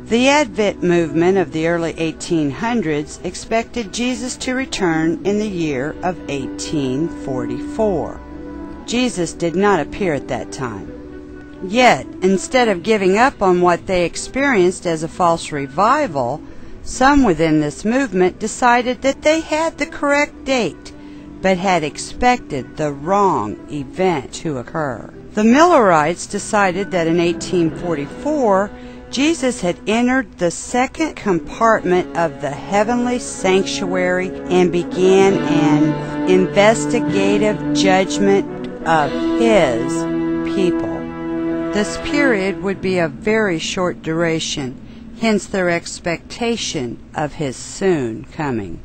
The Advent movement of the early 1800s expected Jesus to return in the year of 1844. Jesus did not appear at that time. Yet, instead of giving up on what they experienced as a false revival, some within this movement decided that they had the correct date, but had expected the wrong event to occur. The Millerites decided that in 1844, Jesus had entered the second compartment of the heavenly sanctuary and began an investigative judgment of His people. This period would be of very short duration, hence their expectation of His soon coming.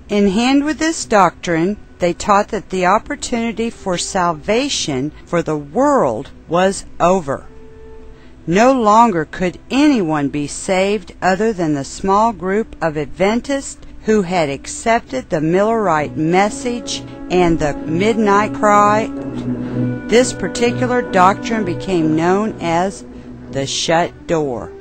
In hand with this doctrine, they taught that the opportunity for salvation for the world was over. No longer could anyone be saved other than the small group of Adventists who had accepted the Millerite message and the midnight cry. This particular doctrine became known as the shut door.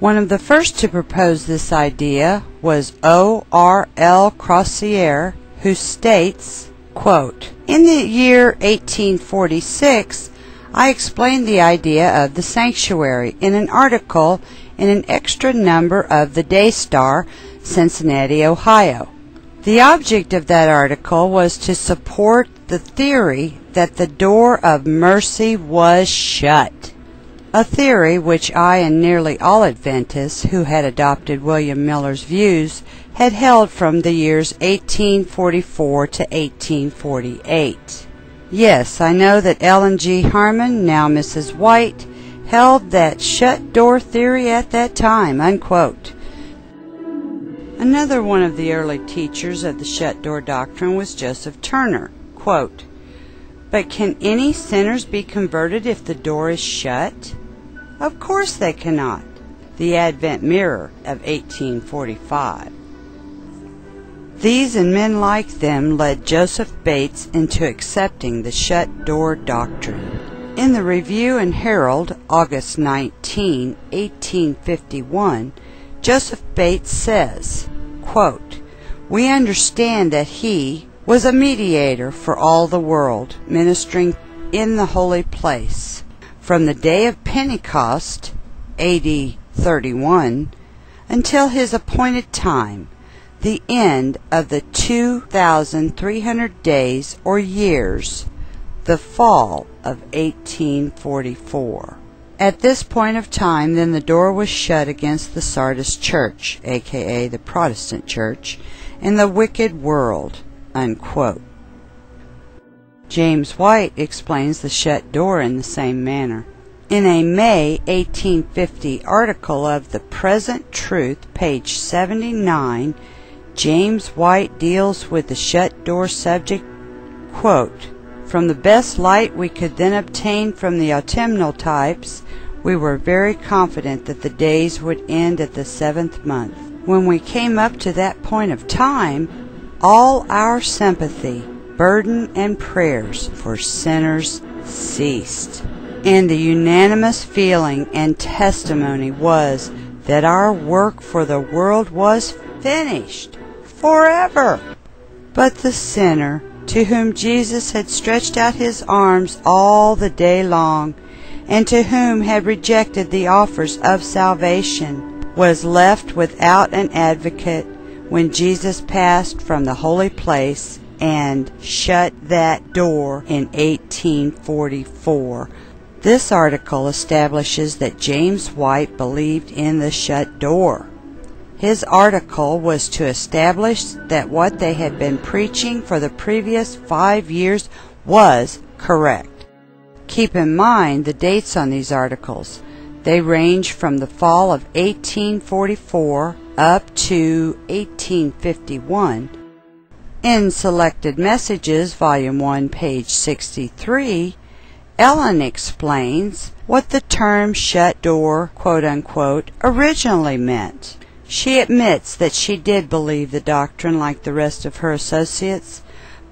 One of the first to propose this idea was O.R.L. Crozier, who states, quote, "In the year 1846, I explained the idea of the sanctuary in an article in an extra number of the Daystar, Cincinnati, Ohio. The object of that article was to support the theory that the door of mercy was shut, a theory which I and nearly all Adventists who had adopted William Miller's views had held from the years 1844 to 1848. Yes, I know that Ellen G. Harmon, now Mrs. White, held that shut door theory at that time," unquote. Another one of the early teachers of the shut door doctrine was Joseph Turner, quote, "But can any sinners be converted if the door is shut? Of course they cannot." The Advent Mirror of 1845. These and men like them led Joseph Bates into accepting the shut door doctrine. In the Review and Herald, August 19, 1851, Joseph Bates says, quote, "We understand that He was a mediator for all the world, ministering in the holy place, from the day of Pentecost, A.D. 31, until His appointed time, the end of the 2,300 days or years, the fall of 1844. At this point of time, then the door was shut against the Sardis church, aka the Protestant church, and the wicked world," unquote. James White explains the shut door in the same manner. In a May 1850 article of The Present Truth, page 79, James White deals with the shut door subject, quote, "From the best light we could then obtain from the autumnal types, we were very confident that the days would end at the 7th month. When we came up to that point of time, all our sympathy, burden, and prayers for sinners ceased, and the unanimous feeling and testimony was that our work for the world was finished forever. But the sinner, to whom Jesus had stretched out His arms all the day long, and to whom had rejected the offers of salvation, was left without an advocate when Jesus passed from the holy place and shut that door in 1844. This article establishes that James White believed in the shut door. His article was to establish that what they had been preaching for the previous 5 years was correct. Keep in mind the dates on these articles. They range from the fall of 1844 up to 1851. In Selected Messages, Volume 1, page 63, Ellen explains what the term shut door, quote-unquote, originally meant. She admits that she did believe the doctrine like the rest of her associates,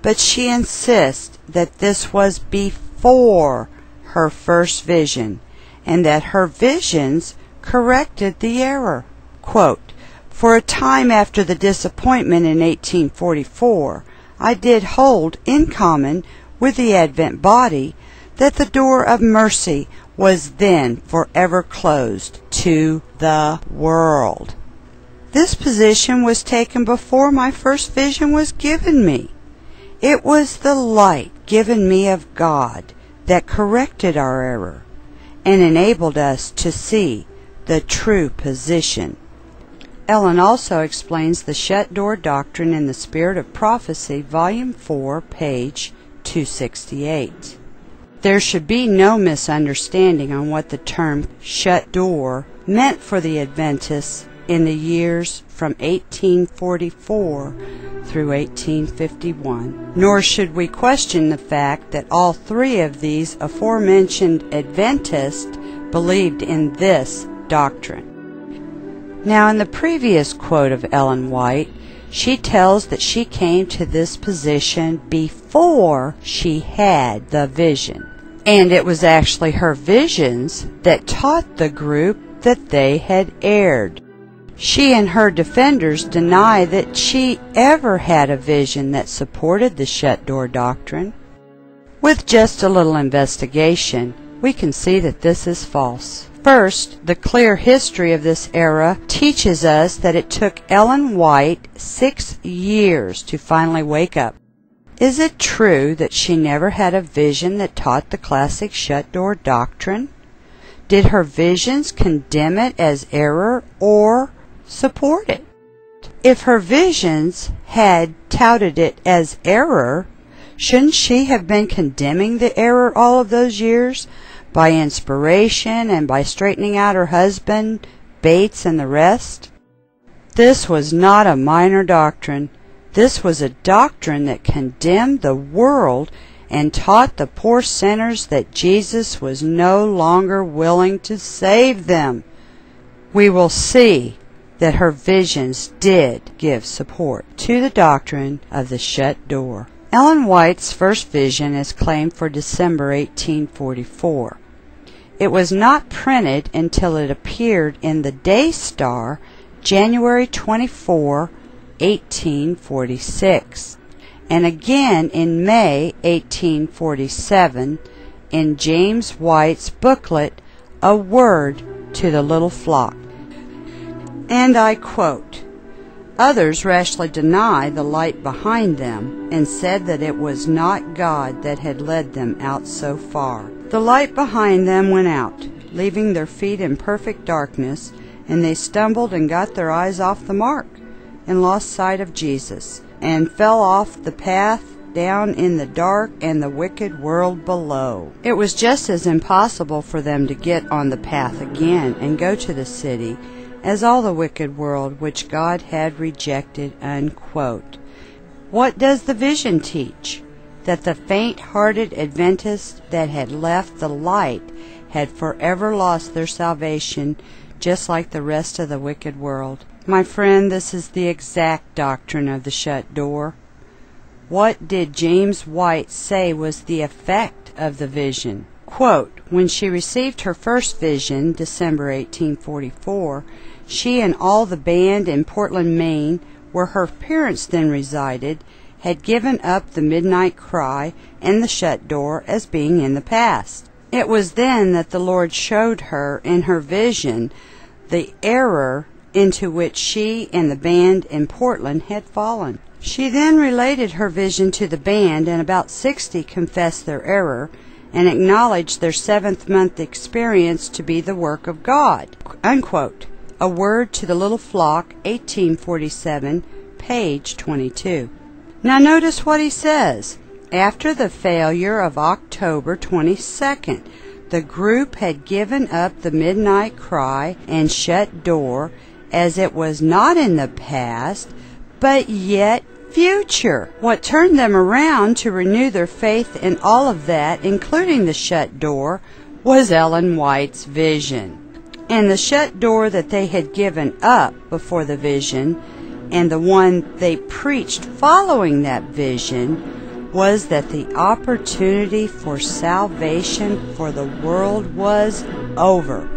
but she insists that this was before her first vision, and that her visions corrected the error. Quote, "For a time after the disappointment in 1844, I did hold, in common with the Advent body, that the door of mercy was then forever closed to the world. This position was taken before my first vision was given me. It was the light given me of God that corrected our error and enabled us to see the true position." Ellen also explains the shut door doctrine in The Spirit of Prophecy, Volume 4, page 268. There should be no misunderstanding on what the term shut door meant for the Adventists in the years from 1844 through 1851, nor should we question the fact that all three of these aforementioned Adventists believed in this doctrine. Now, in the previous quote of Ellen White, she tells that she came to this position before she had the vision. And it was actually her visions that taught the group that they had erred. She and her defenders deny that she ever had a vision that supported the shut door doctrine. With just a little investigation, we can see that this is false. First, the clear history of this era teaches us that it took Ellen White 6 years to finally wake up. Is it true that she never had a vision that taught the classic shut door doctrine? Did her visions condemn it as error or support it? If her visions had touted it as error, shouldn't she have been condemning the error all of those years by inspiration and by straightening out her husband, Bates, and the rest? This was not a minor doctrine. This was a doctrine that condemned the world and taught the poor sinners that Jesus was no longer willing to save them. We will see that her visions did give support to the doctrine of the shut door. Ellen White's first vision is claimed for December 1844. It was not printed until it appeared in the Day Star, January 24, 1846, and again in May 1847 in James White's booklet, A Word to the Little Flock. And I quote, "Others rashly denied the light behind them and said that it was not God that had led them out so far. The light behind them went out, leaving their feet in perfect darkness, and they stumbled and got their eyes off the mark and lost sight of Jesus, and fell off the path down in the dark and the wicked world below." It was just as impossible for them to get on the path again and go to the city as all the wicked world which God had rejected, unquote. What does the vision teach? That the faint-hearted Adventists that had left the light had forever lost their salvation, just like the rest of the wicked world. My friend, this is the exact doctrine of the shut door. What did James White say was the effect of the vision? Quote, "When she received her first vision, December 1844, she and all the band in Portland, Maine, where her parents then resided, had given up the midnight cry and the shut door as being in the past. It was then that the Lord showed her in her vision the error into which she and the band in Portland had fallen. She then related her vision to the band, and about 60 confessed their error and acknowledged their 7th-month experience to be the work of God." Unquote. A Word to the Little Flock, 1847, page 22. Now notice what he says. After the failure of October 22nd, the group had given up the midnight cry and shut door, as it was not in the past, but yet future. What turned them around to renew their faith in all of that, including the shut door, was Ellen White's vision. And the shut door that they had given up before the vision, and the one they preached following that vision, was that the opportunity for salvation for the world was over.